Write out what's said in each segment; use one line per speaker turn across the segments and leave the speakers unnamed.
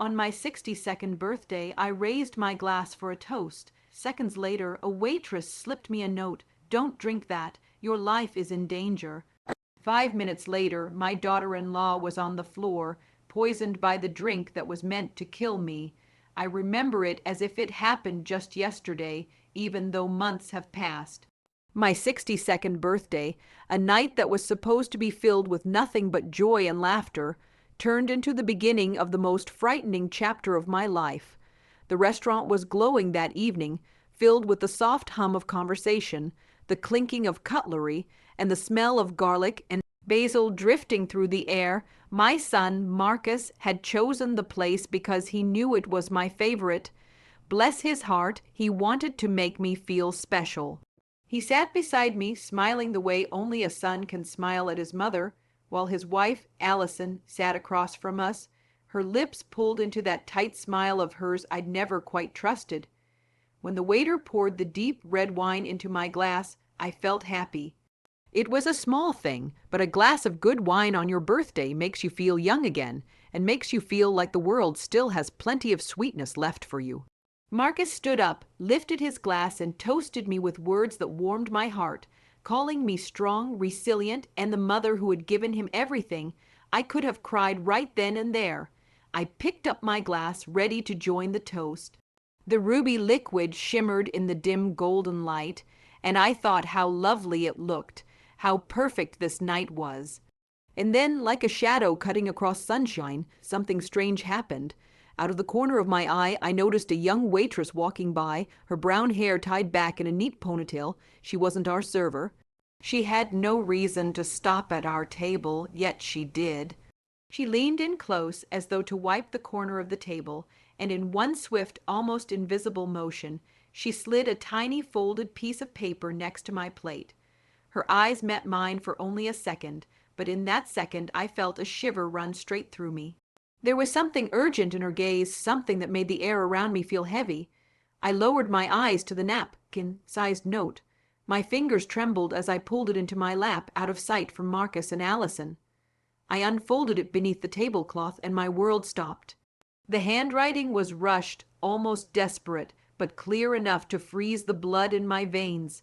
On my 62nd birthday, I raised my glass for a toast. Seconds later, a waitress slipped me a note. "Don't drink that. Your life is in danger." 5 minutes later, my daughter-in-law was on the floor, poisoned by the drink that was meant to kill me. I remember it as if it happened just yesterday, even though months have passed. My 62nd birthday, a night that was supposed to be filled with nothing but joy and laughter, turned into the beginning of the most frightening chapter of my life. The restaurant was glowing that evening, filled with the soft hum of conversation, the clinking of cutlery, and the smell of garlic and basil drifting through the air. My son, Marcus, had chosen the place because he knew it was my favorite. Bless his heart, he wanted to make me feel special. He sat beside me, smiling the way only a son can smile at his mother, while his wife, Allison, sat across from us, her lips pulled into that tight smile of hers I'd never quite trusted. When the waiter poured the deep red wine into my glass, I felt happy. It was a small thing, but a glass of good wine on your birthday makes you feel young again, and makes you feel like the world still has plenty of sweetness left for you. Marcus stood up, lifted his glass, and toasted me with words that warmed my heart, calling me strong, resilient, and the mother who had given him everything. I could have cried right then and there. I picked up my glass, ready to join the toast. The ruby liquid shimmered in the dim golden light, and I thought how lovely it looked, how perfect this night was. And then, like a shadow cutting across sunshine, something strange happened. Out of the corner of my eye, I noticed a young waitress walking by, her brown hair tied back in a neat ponytail. She wasn't our server. She had no reason to stop at our table, yet she did. She leaned in close as though to wipe the corner of the table, and in one swift, almost invisible motion, she slid a tiny folded piece of paper next to my plate. Her eyes met mine for only a second, but in that second I felt a shiver run straight through me. There was something urgent in her gaze, something that made the air around me feel heavy. I lowered my eyes to the napkin-sized note. My fingers trembled as I pulled it into my lap, out of sight from Marcus and Allison. I unfolded it beneath the tablecloth, and my world stopped. The handwriting was rushed, almost desperate, but clear enough to freeze the blood in my veins.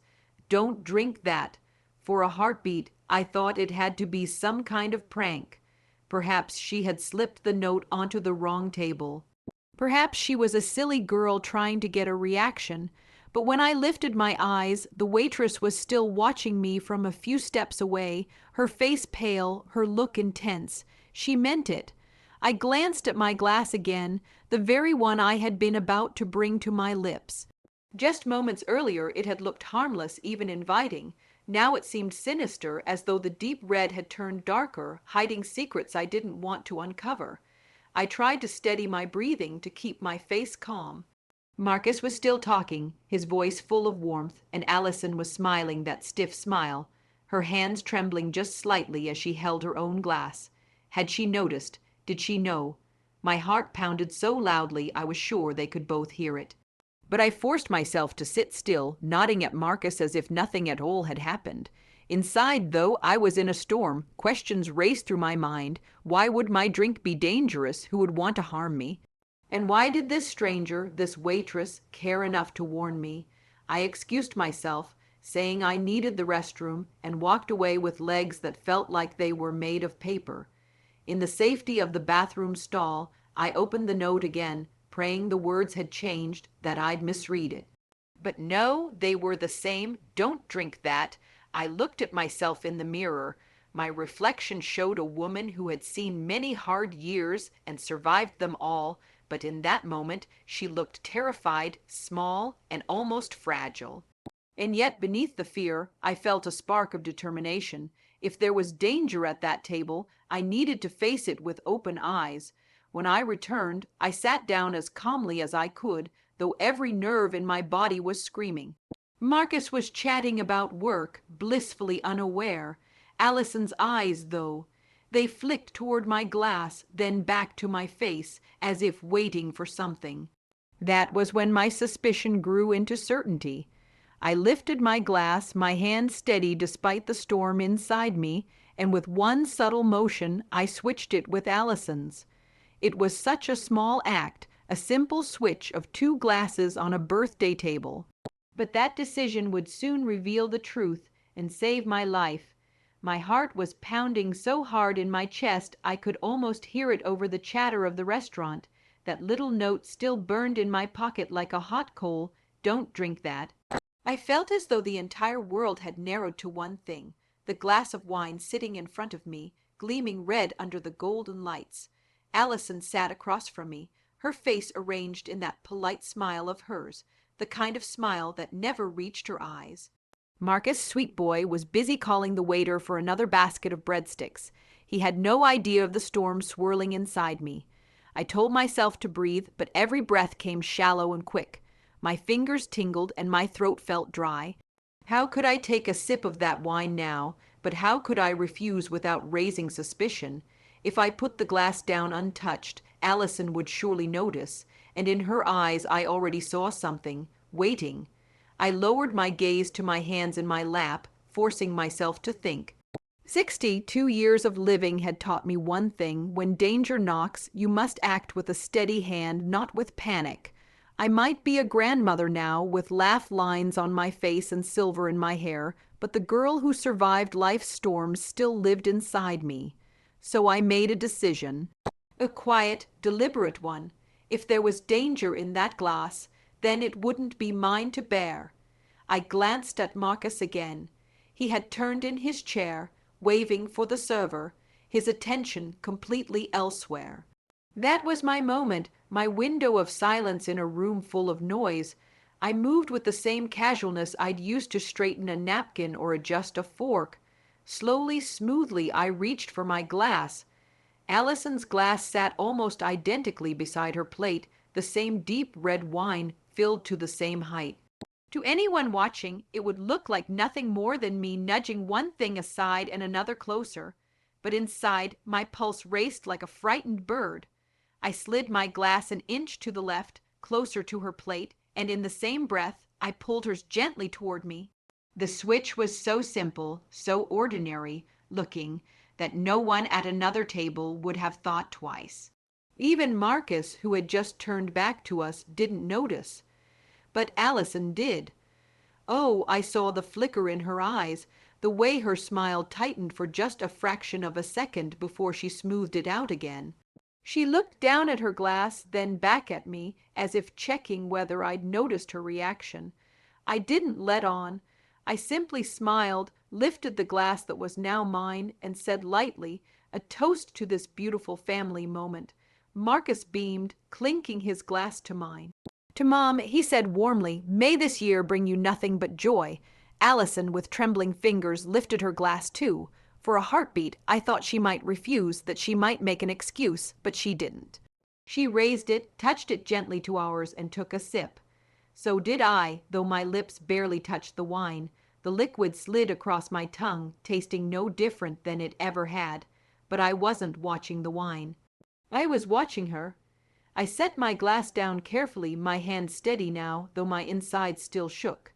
"Don't drink that." For a heartbeat, I thought it had to be some kind of prank. Perhaps she had slipped the note onto the wrong table. Perhaps she was a silly girl trying to get a reaction. But when I lifted my eyes, the waitress was still watching me from a few steps away, her face pale, her look intense. She meant it. I glanced at my glass again, the very one I had been about to bring to my lips. Just moments earlier it had looked harmless, even inviting. Now it seemed sinister, as though the deep red had turned darker, hiding secrets I didn't want to uncover. I tried to steady my breathing, to keep my face calm. Marcus was still talking, his voice full of warmth, and Allison was smiling that stiff smile, her hands trembling just slightly as she held her own glass. Had she noticed? Did she know? My heart pounded so loudly I was sure they could both hear it. But I forced myself to sit still, nodding at Marcus as if nothing at all had happened. Inside, though, I was in a storm. Questions raced through my mind. Why would my drink be dangerous? Who would want to harm me? And why did this stranger, this waitress, care enough to warn me? I excused myself, saying I needed the restroom, and walked away with legs that felt like they were made of paper. In the safety of the bathroom stall, I opened the note again, praying the words had changed, that I'd misread it. But no, they were the same. "Don't drink that." I looked at myself in the mirror. My reflection showed a woman who had seen many hard years and survived them all, but in that moment she looked terrified, small, and almost fragile. And yet beneath the fear, I felt a spark of determination. If there was danger at that table, I needed to face it with open eyes. When I returned, I sat down as calmly as I could, though every nerve in my body was screaming. Marcus was chatting about work, blissfully unaware. Allison's eyes, though, they flicked toward my glass, then back to my face, as if waiting for something. That was when my suspicion grew into certainty. I lifted my glass, my hand steady despite the storm inside me, and with one subtle motion I switched it with Allison's. It was such a small act, a simple switch of two glasses on a birthday table. But that decision would soon reveal the truth and save my life. My heart was pounding so hard in my chest I could almost hear it over the chatter of the restaurant. That little note still burned in my pocket like a hot coal. Don't drink that. I felt as though the entire world had narrowed to one thing, the glass of wine sitting in front of me, gleaming red under the golden lights. Allison sat across from me, her face arranged in that polite smile of hers, the kind of smile that never reached her eyes. Marcus Sweetboy was busy calling the waiter for another basket of breadsticks. He had no idea of the storm swirling inside me. I told myself to breathe, but every breath came shallow and quick. My fingers tingled and my throat felt dry. How could I take a sip of that wine now? But how could I refuse without raising suspicion? If I put the glass down untouched, Allison would surely notice, and in her eyes I already saw something, waiting. I lowered my gaze to my hands in my lap, forcing myself to think. 62 years of living had taught me one thing: when danger knocks, you must act with a steady hand, not with panic. I might be a grandmother now, with laugh lines on my face and silver in my hair, but the girl who survived life's storms still lived inside me. So I made a decision, a quiet, deliberate one. If there was danger in that glass, then it wouldn't be mine to bear. I glanced at Marcus again. He had turned in his chair, waving for the server, his attention completely elsewhere. That was my moment, my window of silence in a room full of noise. I moved with the same casualness I'd used to straighten a napkin or adjust a fork. Slowly, smoothly, I reached for my glass. Allison's glass sat almost identically beside her plate, the same deep red wine filled to the same height. To anyone watching, it would look like nothing more than me nudging one thing aside and another closer. But inside, my pulse raced like a frightened bird. I slid my glass an inch to the left, closer to her plate, and in the same breath, I pulled hers gently toward me. The switch was so simple, so ordinary looking, that no one at another table would have thought twice. Even Marcus, who had just turned back to us, didn't notice. But Allison did. Oh, I saw the flicker in her eyes, the way her smile tightened for just a fraction of a second before she smoothed it out again. She looked down at her glass, then back at me, as if checking whether I'd noticed her reaction. I didn't let on. I simply smiled, lifted the glass that was now mine, and said lightly, a toast to this beautiful family moment. Marcus beamed, clinking his glass to mine. To Mom, he said warmly, "May this year bring you nothing but joy." Allison, with trembling fingers, lifted her glass too. For a heartbeat, I thought she might refuse, that she might make an excuse, but she didn't. She raised it, touched it gently to ours, and took a sip. So did I, though my lips barely touched the wine. The liquid slid across my tongue, tasting no different than it ever had. But I wasn't watching the wine. I was watching her. I set my glass down carefully, my hand steady now, though my insides still shook.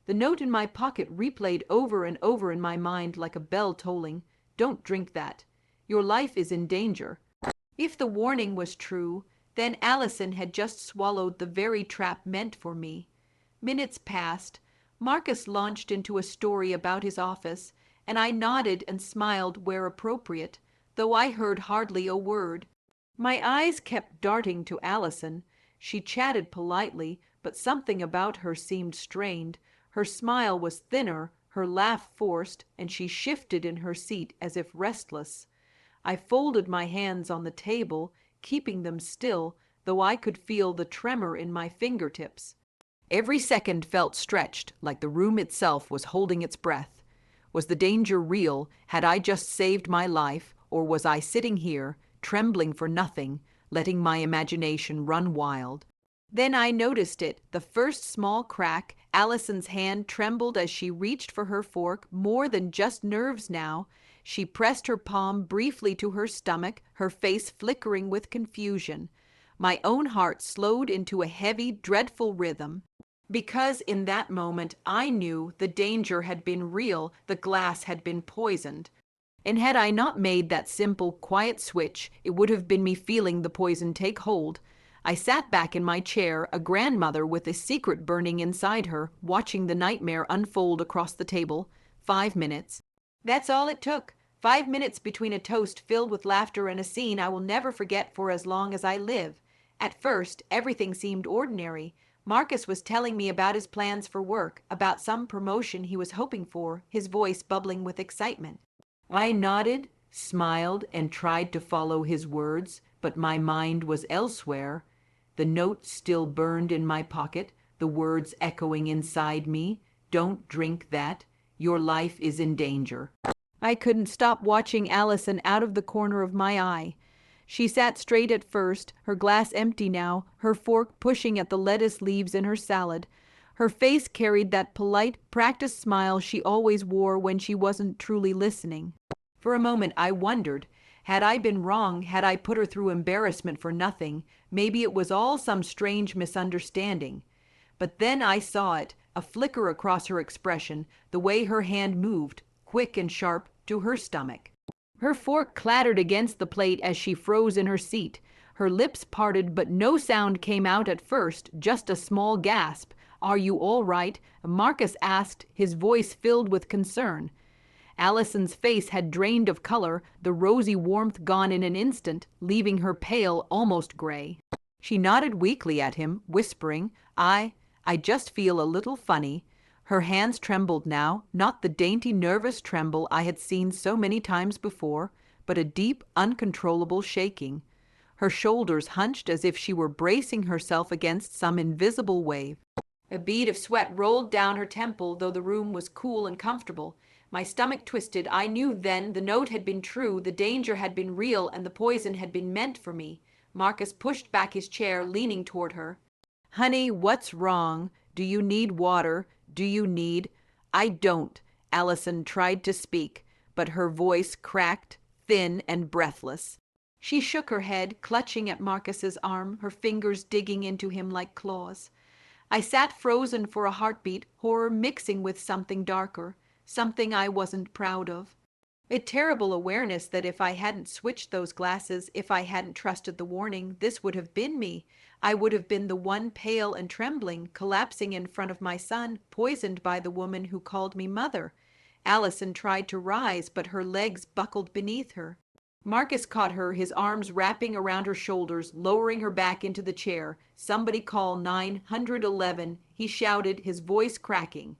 The note in my pocket replayed over and over in my mind like a bell tolling. Don't drink that. Your life is in danger. If the warning was true, then Allison had just swallowed the very trap meant for me. Minutes passed. Marcus launched into a story about his office, and I nodded and smiled where appropriate, though I heard hardly a word. My eyes kept darting to Allison. She chatted politely, but something about her seemed strained. Her smile was thinner, her laugh forced, and she shifted in her seat as if restless. I folded my hands on the table, keeping them still, though I could feel the tremor in my fingertips. Every second felt stretched, like the room itself was holding its breath. Was the danger real? Had I just saved my life, or was I sitting here, trembling for nothing, letting my imagination run wild? Then I noticed it, the first small crack. Allison's hand trembled as she reached for her fork, more than just nerves now. She pressed her palm briefly to her stomach, her face flickering with confusion. My own heart slowed into a heavy, dreadful rhythm. Because in that moment I knew the danger had been real, the glass had been poisoned. And had I not made that simple, quiet switch, it would have been me feeling the poison take hold. I sat back in my chair, a grandmother with a secret burning inside her, watching the nightmare unfold across the table. 5 minutes. That's all it took. 5 minutes between a toast filled with laughter and a scene I will never forget for as long as I live. At first, everything seemed ordinary. Marcus was telling me about his plans for work, about some promotion he was hoping for, his voice bubbling with excitement. I nodded, smiled, and tried to follow his words, but my mind was elsewhere. The note still burned in my pocket, the words echoing inside me. Don't drink that. Your life is in danger. I couldn't stop watching Allison out of the corner of my eye. She sat straight at first, her glass empty now, her fork pushing at the lettuce leaves in her salad. Her face carried that polite, practiced smile she always wore when she wasn't truly listening. For a moment I wondered, had I been wrong, had I put her through embarrassment for nothing, maybe it was all some strange misunderstanding. But then I saw it, a flicker across her expression, the way her hand moved, quick and sharp, to her stomach. Her fork clattered against the plate as she froze in her seat. Her lips parted, but no sound came out at first, just a small gasp. "Are you all right?" Marcus asked, his voice filled with concern. Allison's face had drained of color, the rosy warmth gone in an instant, leaving her pale, almost gray. She nodded weakly at him, whispering, I just feel a little funny." Her hands trembled now, not the dainty, nervous tremble I had seen so many times before, but a deep, uncontrollable shaking. Her shoulders hunched as if she were bracing herself against some invisible wave. A bead of sweat rolled down her temple, though the room was cool and comfortable. My stomach twisted. I knew then the note had been true, the danger had been real, and the poison had been meant for me. Marcus pushed back his chair, leaning toward her. "Honey, what's wrong? Do you need water? Do you need—" "I don't." Allison tried to speak, but her voice cracked, thin and breathless. She shook her head, clutching at Marcus's arm, her fingers digging into him like claws. I sat frozen for a heartbeat, horror mixing with something darker, something I wasn't proud of. A terrible awareness that if I hadn't switched those glasses, if I hadn't trusted the warning, this would have been me. I would have been the one pale and trembling, collapsing in front of my son, poisoned by the woman who called me mother. Allison tried to rise, but her legs buckled beneath her. Marcus caught her, his arms wrapping around her shoulders, lowering her back into the chair. "Somebody call 911, he shouted, his voice cracking.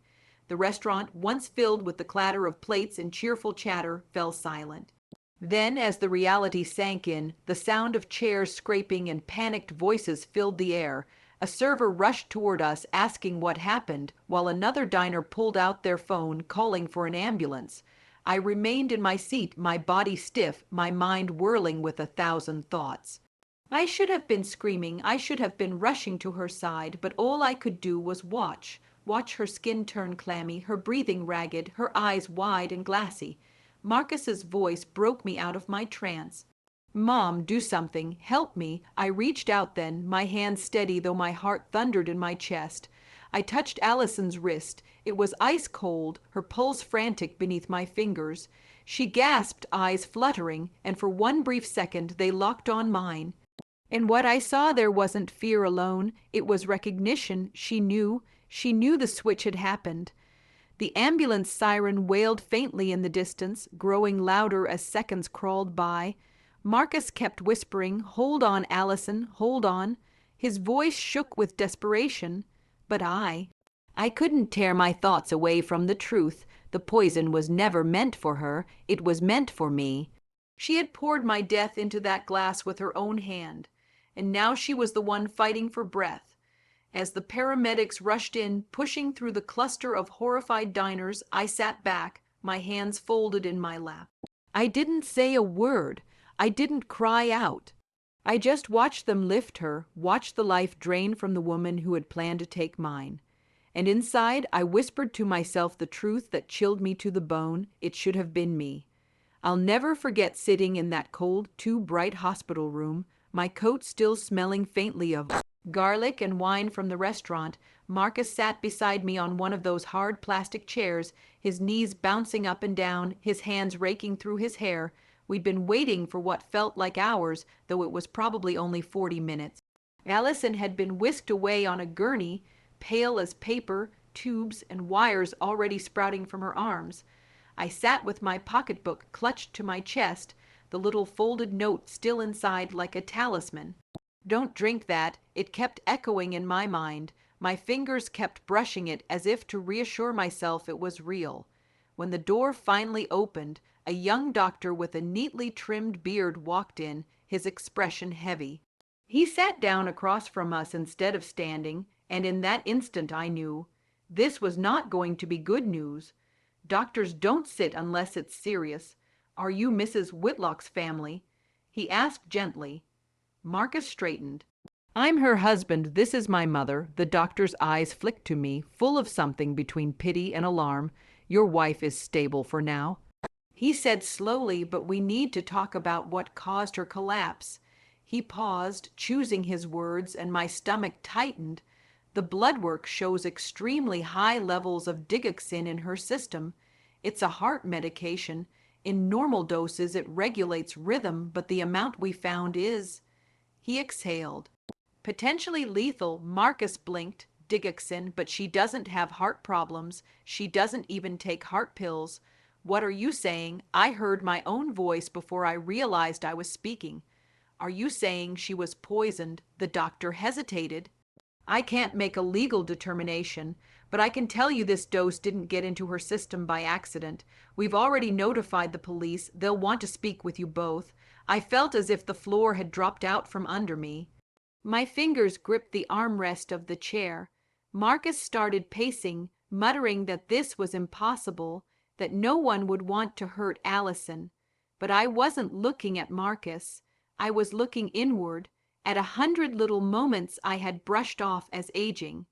The restaurant, once filled with the clatter of plates and cheerful chatter, fell silent. Then, as the reality sank in, the sound of chairs scraping and panicked voices filled the air. A server rushed toward us, asking what happened, while another diner pulled out their phone, calling for an ambulance. I remained in my seat, my body stiff, my mind whirling with 1,000 thoughts. I should have been screaming, I should have been rushing to her side, but all I could do was watch her skin turn clammy, her breathing ragged, her eyes wide and glassy. Marcus's voice broke me out of my trance. "Mom, do something. Help me." I reached out then, my hand steady though my heart thundered in my chest. I touched Allison's wrist. It was ice cold, her pulse frantic beneath my fingers. She gasped, eyes fluttering, and for one brief second they locked on mine. And what I saw there wasn't fear alone, it was recognition. She knew the switch had happened. The ambulance siren wailed faintly in the distance, growing louder as seconds crawled by. Marcus kept whispering, "Hold on, Allison, hold on." His voice shook with desperation. But I couldn't tear my thoughts away from the truth. The poison was never meant for her. It was meant for me. She had poured my death into that glass with her own hand, and now she was the one fighting for breath. As the paramedics rushed in, pushing through the cluster of horrified diners, I sat back, my hands folded in my lap. I didn't say a word. I didn't cry out. I just watched them lift her, watched the life drain from the woman who had planned to take mine. And inside, I whispered to myself the truth that chilled me to the bone. It should have been me. I'll never forget sitting in that cold, too bright hospital room, my coat still smelling faintly of Garlic and wine from the restaurant. Marcus sat beside me on one of those hard plastic chairs, his knees bouncing up and down, his hands raking through his hair. We'd been waiting for what felt like hours, though it was probably only 40 minutes. Allison had been whisked away on a gurney, pale as paper, tubes and wires already sprouting from her arms. I sat with my pocketbook clutched to my chest, the little folded note still inside like a talisman. Don't drink that. It kept echoing in my mind. My fingers kept brushing it as if to reassure myself it was real. When the door finally opened, a young doctor with a neatly trimmed beard walked in, his expression heavy. He sat down across from us instead of standing, and in that instant I knew. This was not going to be good news. Doctors don't sit unless it's serious. Are you Mrs. Whitlock's family? He asked gently. Marcus straightened. I'm her husband. This is my mother. The doctor's eyes flicked to me, full of something between pity and alarm. Your wife is stable for now. He said slowly, but we need to talk about what caused her collapse. He paused, choosing his words, and my stomach tightened. The blood work shows extremely high levels of digoxin in her system. It's a heart medication. In normal doses, it regulates rhythm, but the amount we found is... He exhaled. Potentially lethal. Marcus blinked. Digoxin, but she doesn't have heart problems. She doesn't even take heart pills. What are you saying? I heard my own voice before I realized I was speaking. Are you saying she was poisoned? The doctor hesitated. I can't make a legal determination, but I can tell you this dose didn't get into her system by accident. We've already notified the police. They'll want to speak with you both. I felt as if the floor had dropped out from under me. My fingers gripped the armrest of the chair. Marcus started pacing, muttering that this was impossible, that no one would want to hurt Allison. But I wasn't looking at Marcus. I was looking inward, at 100 little moments I had brushed off as aging.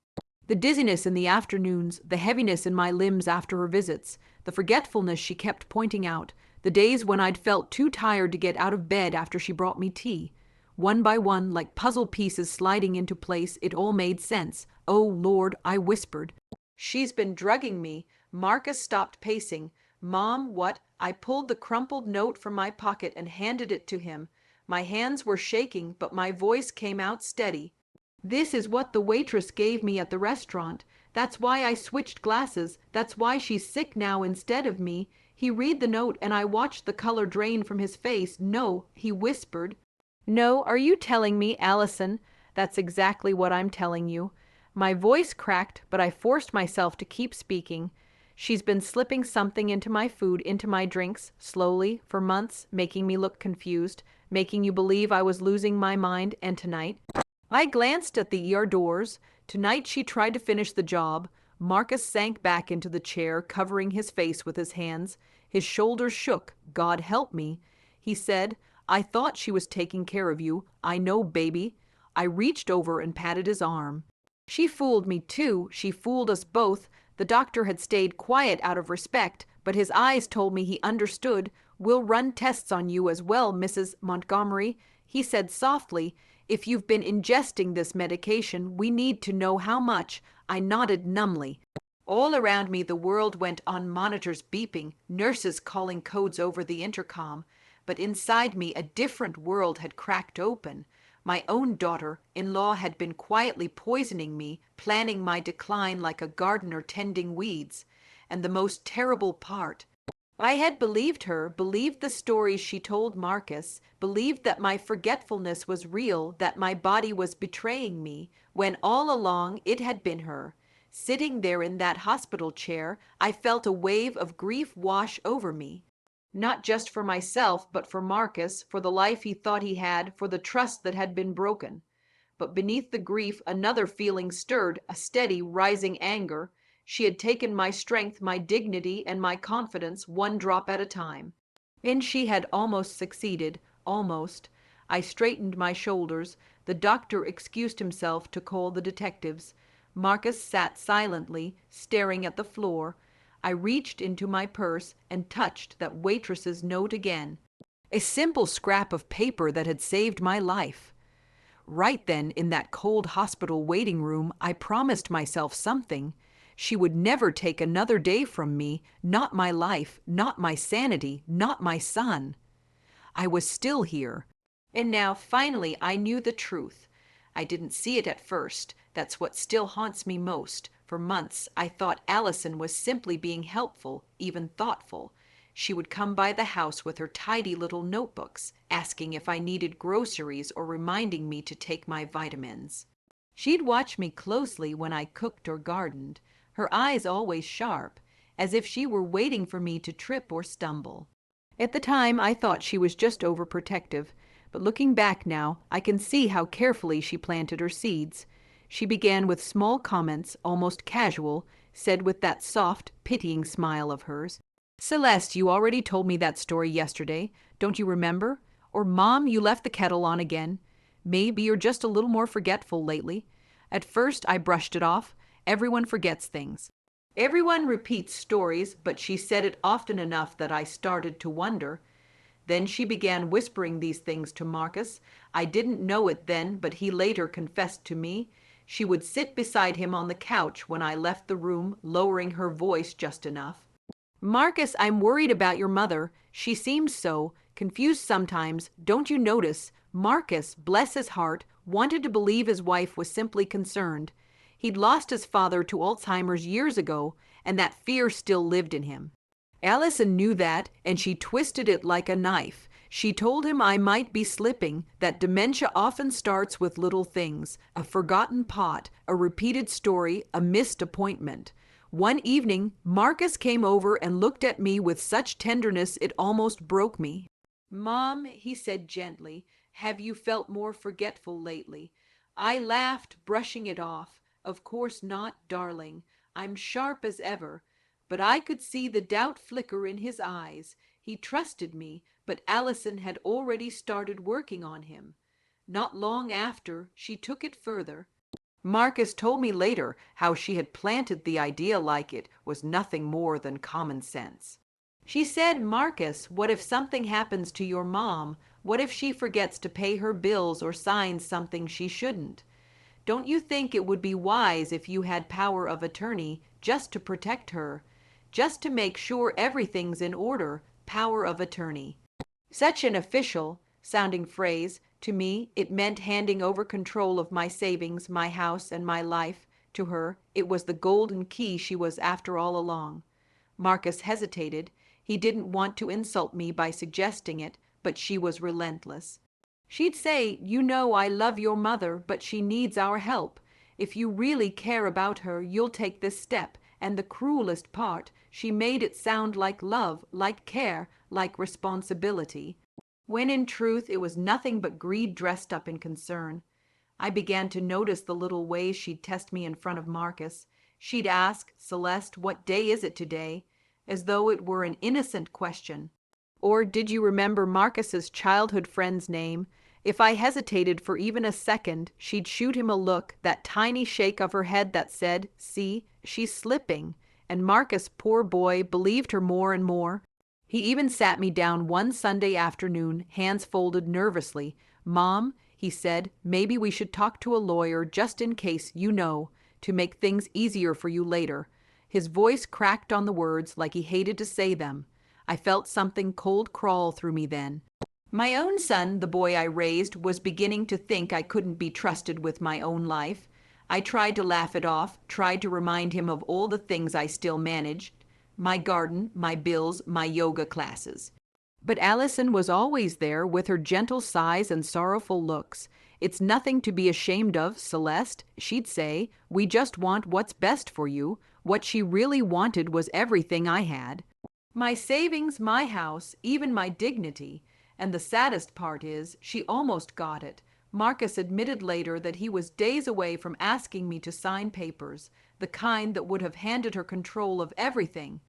The dizziness in the afternoons, the heaviness in my limbs after her visits, the forgetfulness she kept pointing out, the days when I'd felt too tired to get out of bed after she brought me tea. One by one, like puzzle pieces sliding into place, it all made sense. Oh, Lord, I whispered. She's been drugging me. Marcus stopped pacing. Mom, what? I pulled the crumpled note from my pocket and handed it to him. My hands were shaking, but my voice came out steady. This is what the waitress gave me at the restaurant. That's why I switched glasses. That's why she's sick now instead of me. He read the note and I watched the color drain from his face. No, he whispered. No, are you telling me, Allison? That's exactly what I'm telling you. My voice cracked, but I forced myself to keep speaking. She's been slipping something into my food, into my drinks, slowly, for months, making me look confused, making you believe I was losing my mind, and tonight... I glanced at the ER doors. Tonight she tried to finish the job. Marcus sank back into the chair, covering his face with his hands. His shoulders shook. God help me. He said, I thought she was taking care of you. I know, baby. I reached over and patted his arm. She fooled me too. She fooled us both. The doctor had stayed quiet out of respect, but his eyes told me he understood. We'll run tests on you as well, Mrs. Montgomery. He said softly, if you've been ingesting this medication, we need to know how much. I nodded numbly. All around me the world went on monitors beeping, nurses calling codes over the intercom. But inside me a different world had cracked open. My own daughter-in-law had been quietly poisoning me, planning my decline like a gardener tending weeds. And the most terrible part, I had believed her, believed the stories she told Marcus, believed that my forgetfulness was real, that my body was betraying me, when all along it had been her. Sitting there in that hospital chair, I felt a wave of grief wash over me. Not just for myself, but for Marcus, for the life he thought he had, for the trust that had been broken. But beneath the grief another feeling stirred, a steady, rising anger. She had taken my strength, my dignity, and my confidence, one drop at a time. And she had almost succeeded, almost. I straightened my shoulders. The doctor excused himself to call the detectives. Marcus sat silently, staring at the floor. I reached into my purse and touched that waitress's note again. A simple scrap of paper that had saved my life. Right then, in that cold hospital waiting room, I promised myself something. She would never take another day from me, not my life, not my sanity, not my son. I was still here. And now, finally, I knew the truth. I didn't see it at first. That's what still haunts me most. For months, I thought Allison was simply being helpful, even thoughtful. She would come by the house with her tidy little notebooks, asking if I needed groceries or reminding me to take my vitamins. She'd watch me closely when I cooked or gardened, her eyes always sharp, as if she were waiting for me to trip or stumble. At the time, I thought she was just overprotective, but looking back now, I can see how carefully she planted her seeds. She began with small comments, almost casual, said with that soft, pitying smile of hers. "Celeste, you already told me that story yesterday. Don't you remember? Or, Mom, you left the kettle on again. Maybe you're just a little more forgetful lately." At first, I brushed it off. Everyone forgets things. Everyone repeats stories, but she said it often enough that I started to wonder. Then she began whispering these things to Marcus. I didn't know it then, but he later confessed to me. She would sit beside him on the couch when I left the room, lowering her voice just enough. "Marcus, I'm worried about your mother. She seems so confused sometimes. Don't you notice? Marcus, bless his heart, wanted to believe his wife was simply concerned. He'd lost his father to Alzheimer's years ago, and that fear still lived in him. Allison knew that, and she twisted it like a knife. She told him I might be slipping, that dementia often starts with little things, a forgotten pot, a repeated story, a missed appointment. One evening, Marcus came over and looked at me with such tenderness it almost broke me. 'Mom,' he said gently, 'have you felt more forgetful lately?' I laughed, brushing it off. 'Of course not, darling. I'm sharp as ever.' But I could see the doubt flicker in his eyes. He trusted me, but Allison had already started working on him. Not long after, she took it further. Marcus told me later how she had planted the idea like it was nothing more than common sense. She said, 'Marcus, what if something happens to your mom? What if she forgets to pay her bills or signs something she shouldn't? Don't you think it would be wise if you had power of attorney just to protect her? Just to make sure everything's in order, power of attorney.' Such an official sounding phrase. To me, it meant handing over control of my savings, my house, and my life. To her, it was the golden key she was after all along. Marcus hesitated. He didn't want to insult me by suggesting it, but she was relentless. She'd say, 'You know I love your mother, but she needs our help. If you really care about her, you'll take this step.' And the cruelest part, she made it sound like love, like care, like responsibility, when in truth it was nothing but greed dressed up in concern. I began to notice the little ways she'd test me in front of Marcus. She'd ask, 'Celeste, what day is it today?' as though it were an innocent question. Or, 'Did you remember Marcus's childhood friend's name?' If I hesitated for even a second, she'd shoot him a look, that tiny shake of her head that said, 'See, she's slipping.' And Marcus, poor boy, believed her more and more. He even sat me down one Sunday afternoon, hands folded nervously. 'Mom,' he said, 'maybe we should talk to a lawyer just in case, to make things easier for you later.' His voice cracked on the words like he hated to say them. I felt something cold crawl through me then. My own son, the boy I raised, was beginning to think I couldn't be trusted with my own life. I tried to laugh it off, tried to remind him of all the things I still managed. My garden, my bills, my yoga classes. But Allison was always there with her gentle sighs and sorrowful looks. 'It's nothing to be ashamed of, Celeste,' she'd say. 'We just want what's best for you.' What she really wanted was everything I had. My savings, my house, even my dignity. And the saddest part is, she almost got it. Marcus admitted later that he was days away from asking me to sign papers, the kind that would have handed her control of everything.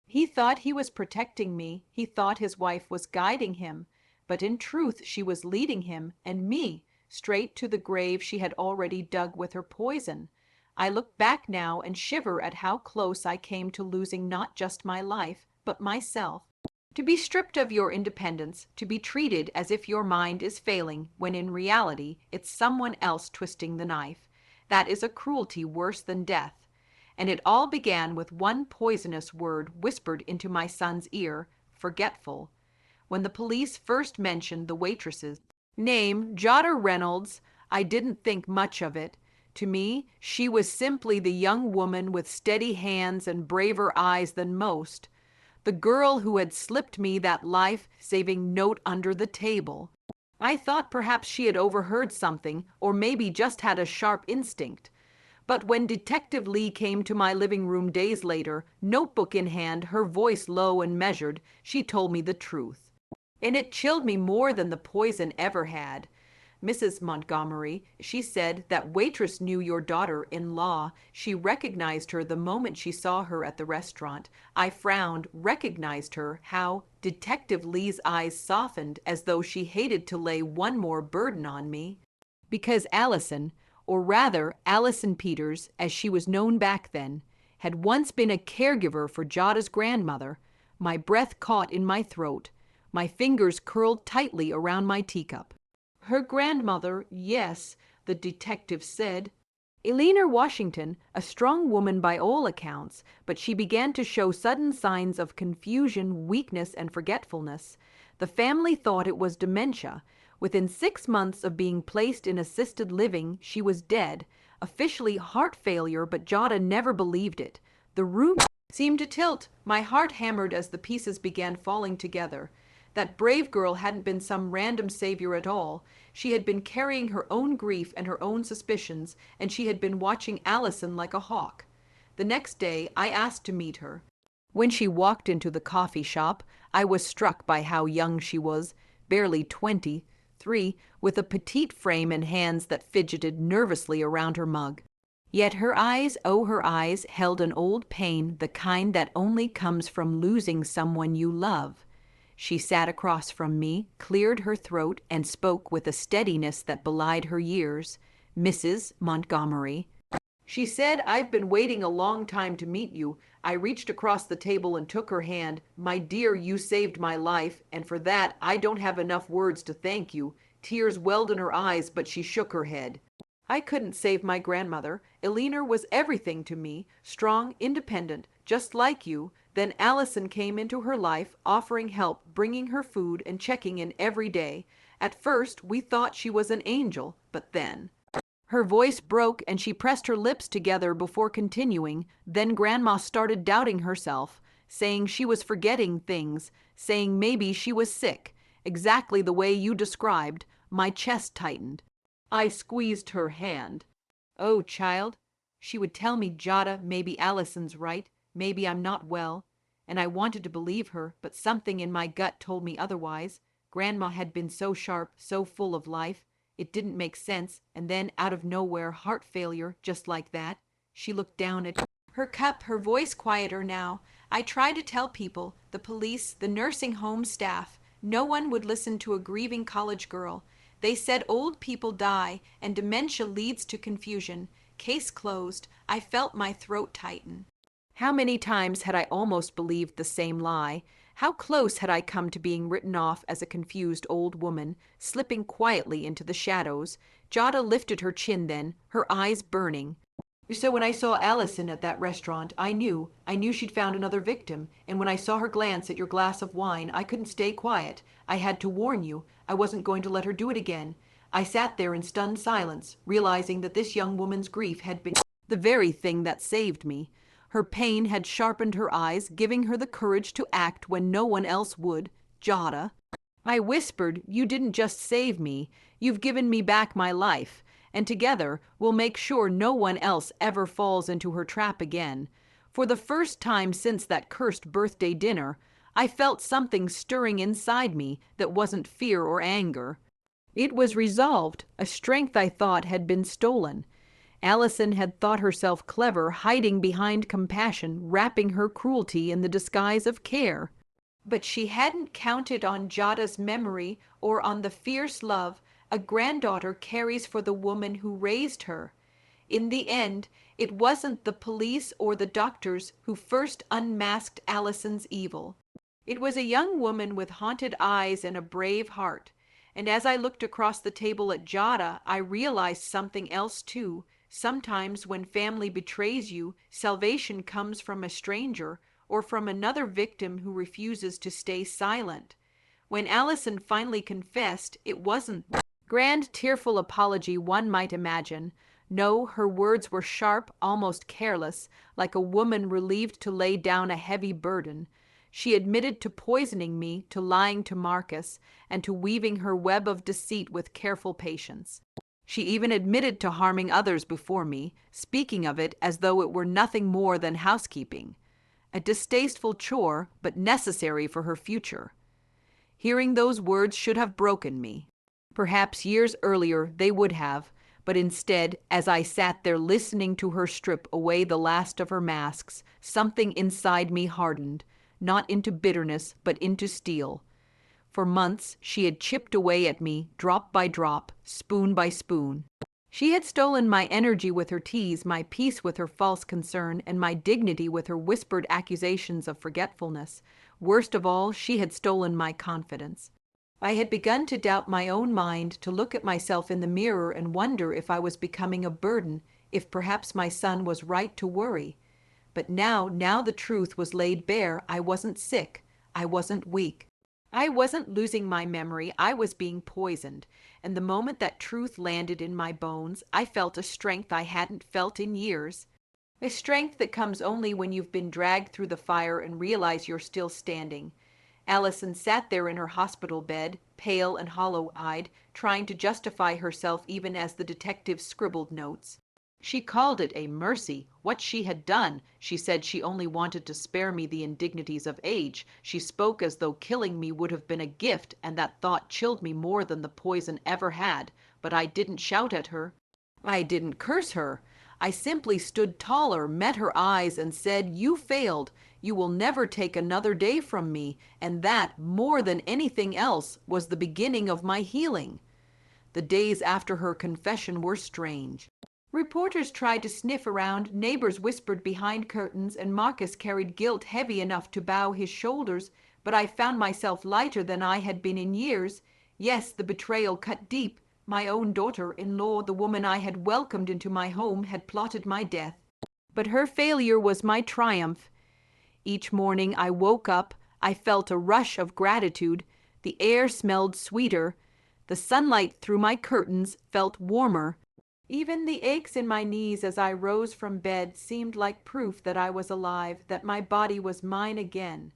He thought he was protecting me. He thought his wife was guiding him. But in truth, she was leading him, and me, straight to the grave she had already dug with her poison. I look back now and shiver at how close I came to losing not just my life, but myself. To be stripped of your independence, to be treated as if your mind is failing, when in reality it's someone else twisting the knife. That is a cruelty worse than death. And it all began with one poisonous word whispered into my son's ear, forgetful. When the police first mentioned the waitress's name, Jada Reynolds, I didn't think much of it. To me, she was simply the young woman with steady hands and braver eyes than most. The girl who had slipped me that life-saving note under the table. I thought perhaps she had overheard something, or maybe just had a sharp instinct. But when Detective Lee came to my living room days later, notebook in hand, her voice low and measured, she told me the truth. And it chilled me more than the poison ever had. Mrs. Montgomery, she said that Waitress knew your daughter-in-law. She recognized her the moment she saw her at the restaurant. I frowned, recognized her. How? Detective Lee's eyes softened as though she hated to lay one more burden on me. Because Allison, or rather Allison Peters, as she was known back then, had once been a caregiver for Jada's grandmother. My breath caught in my throat. My fingers curled tightly around my teacup. Her grandmother, yes, the detective said. Eleanor Washington, a strong woman by all accounts, but she began to show sudden signs of confusion, weakness, and forgetfulness. The family thought it was dementia. Within 6 months of being placed in assisted living, she was dead. Officially heart failure, but Jada never believed it. The room seemed to tilt. My heart hammered as the pieces began falling together. That brave girl hadn't been some random savior at all. She had been carrying her own grief and her own suspicions, and she had been watching Allison like a hawk. The next day, I asked to meet her. When she walked into the coffee shop, I was struck by how young she was, barely 23, with a petite frame and hands that fidgeted nervously around her mug. Yet her eyes, oh her eyes, held an old pain, the kind that only comes from losing someone you love. She sat across from me, cleared her throat, and spoke with a steadiness that belied her years. Mrs. Montgomery. She said, I've been waiting a long time to meet you. I reached across the table and took her hand. My dear, you saved my life, and for that I don't have enough words to thank you. Tears welled in her eyes, but she shook her head. I couldn't save my grandmother. Eleanor was everything to me, strong, independent, just like you. Then Allison came into her life, offering help, bringing her food, and checking in every day. At first, we thought she was an angel, but then... Her voice broke and she pressed her lips together before continuing. Then Grandma started doubting herself, saying she was forgetting things, saying maybe she was sick. Exactly the way you described. My chest tightened. I squeezed her hand. Oh, child. She would tell me, Jada, maybe Allison's right. Maybe I'm not well. And I wanted to believe her, but something in my gut told me otherwise. Grandma had been so sharp, so full of life. It didn't make sense, and then out of nowhere, heart failure, just like that. She looked down at her cup, her voice quieter now. I tried to tell people, the police, the nursing home staff. No one would listen to a grieving college girl. They said old people die, and dementia leads to confusion. Case closed. I felt my throat tighten. How many times had I almost believed the same lie? How close had I come to being written off as a confused old woman, slipping quietly into the shadows? Jada lifted her chin then, her eyes burning. So when I saw Allison at that restaurant, I knew she'd found another victim. And when I saw her glance at your glass of wine, I couldn't stay quiet. I had to warn you. I wasn't going to let her do it again. I sat there in stunned silence, realizing that this young woman's grief had been the very thing that saved me. Her pain had sharpened her eyes, giving her the courage to act when no one else would. Jada. I whispered, you didn't just save me, you've given me back my life, and together we'll make sure no one else ever falls into her trap again. For the first time since that cursed birthday dinner, I felt something stirring inside me that wasn't fear or anger. It was resolved, a strength I thought had been stolen. Allison had thought herself clever, hiding behind compassion, wrapping her cruelty in the disguise of care. But she hadn't counted on Jada's memory or on the fierce love a granddaughter carries for the woman who raised her. In the end, it wasn't the police or the doctors who first unmasked Allison's evil. It was a young woman with haunted eyes and a brave heart. And as I looked across the table at Jada, I realized something else too. Sometimes when family betrays you, salvation comes from a stranger or from another victim who refuses to stay silent. When Allison finally confessed, it wasn't the grand, tearful apology one might imagine. No, her words were sharp, almost careless, like a woman relieved to lay down a heavy burden. She admitted to poisoning me, to lying to Marcus, and to weaving her web of deceit with careful patience. She even admitted to harming others before me, speaking of it as though it were nothing more than housekeeping. A distasteful chore, but necessary for her future. Hearing those words should have broken me. Perhaps years earlier they would have, but instead, as I sat there listening to her strip away the last of her masks, something inside me hardened, not into bitterness, but into steel. For months she had chipped away at me, drop by drop, spoon by spoon. She had stolen my energy with her tease, my peace with her false concern, and my dignity with her whispered accusations of forgetfulness. Worst of all, she had stolen my confidence. I had begun to doubt my own mind, to look at myself in the mirror and wonder if I was becoming a burden, if perhaps my son was right to worry. But now the truth was laid bare. I wasn't sick. I wasn't weak. I wasn't losing my memory. I was being poisoned. And the moment that truth landed in my bones, I felt a strength I hadn't felt in years. A strength that comes only when you've been dragged through the fire and realize you're still standing. Allison sat there in her hospital bed, pale and hollow-eyed, trying to justify herself even as the detective scribbled notes. She called it a mercy, what she had done. She said she only wanted to spare me the indignities of age. She spoke as though killing me would have been a gift, and that thought chilled me more than the poison ever had. But I didn't shout at her. I didn't curse her. I simply stood taller, met her eyes, and said, "You failed. You will never take another day from me." And that, more than anything else, was the beginning of my healing. The days after her confession were strange. Reporters tried to sniff around, neighbors whispered behind curtains, and Marcus carried guilt heavy enough to bow his shoulders, but I found myself lighter than I had been in years. Yes, the betrayal cut deep. My own daughter-in-law, the woman I had welcomed into my home, had plotted my death. But her failure was my triumph. Each morning I woke up, I felt a rush of gratitude. The air smelled sweeter. The sunlight through my curtains felt warmer. Even the aches in my knees as I rose from bed seemed like proof that I was alive, that my body was mine again.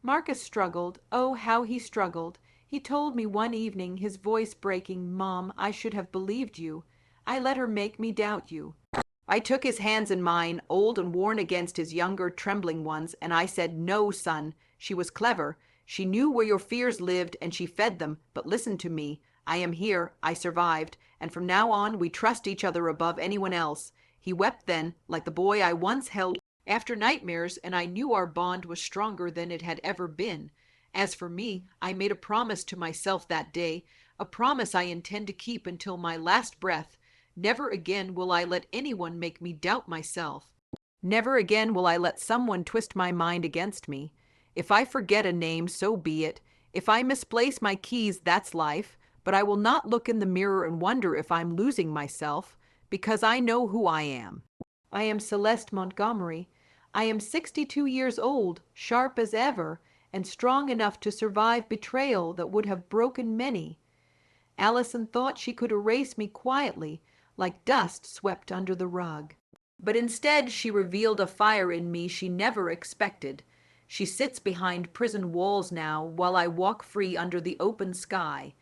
Marcus struggled. Oh, how he struggled. He told me one evening, his voice breaking, "Mom, I should have believed you. I let her make me doubt you." I took his hands in mine, old and worn against his younger, trembling ones, and I said, "No, son. She was clever. She knew where your fears lived, and she fed them. But listen to me. I am here. I survived. And from now on, we trust each other above anyone else." He wept then, like the boy I once held after nightmares, and I knew our bond was stronger than it had ever been. As for me, I made a promise to myself that day, a promise I intend to keep until my last breath. Never again will I let anyone make me doubt myself. Never again will I let someone twist my mind against me. If I forget a name, so be it. If I misplace my keys, that's life. But I will not look in the mirror and wonder if I'm losing myself, because I know who I am. I am Celeste Montgomery. I am 62 years old, sharp as ever, and strong enough to survive betrayal that would have broken many. Allison thought she could erase me quietly, like dust swept under the rug. But instead she revealed a fire in me she never expected. She sits behind prison walls now, while I walk free under the open sky.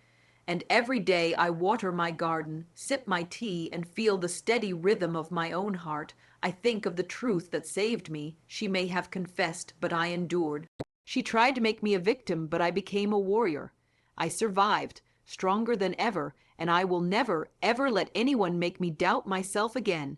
And every day I water my garden, sip my tea, and feel the steady rhythm of my own heart. I think of the truth that saved me. She may have confessed, but I endured. She tried to make me a victim, but I became a warrior. I survived, stronger than ever, and I will never, ever let anyone make me doubt myself again.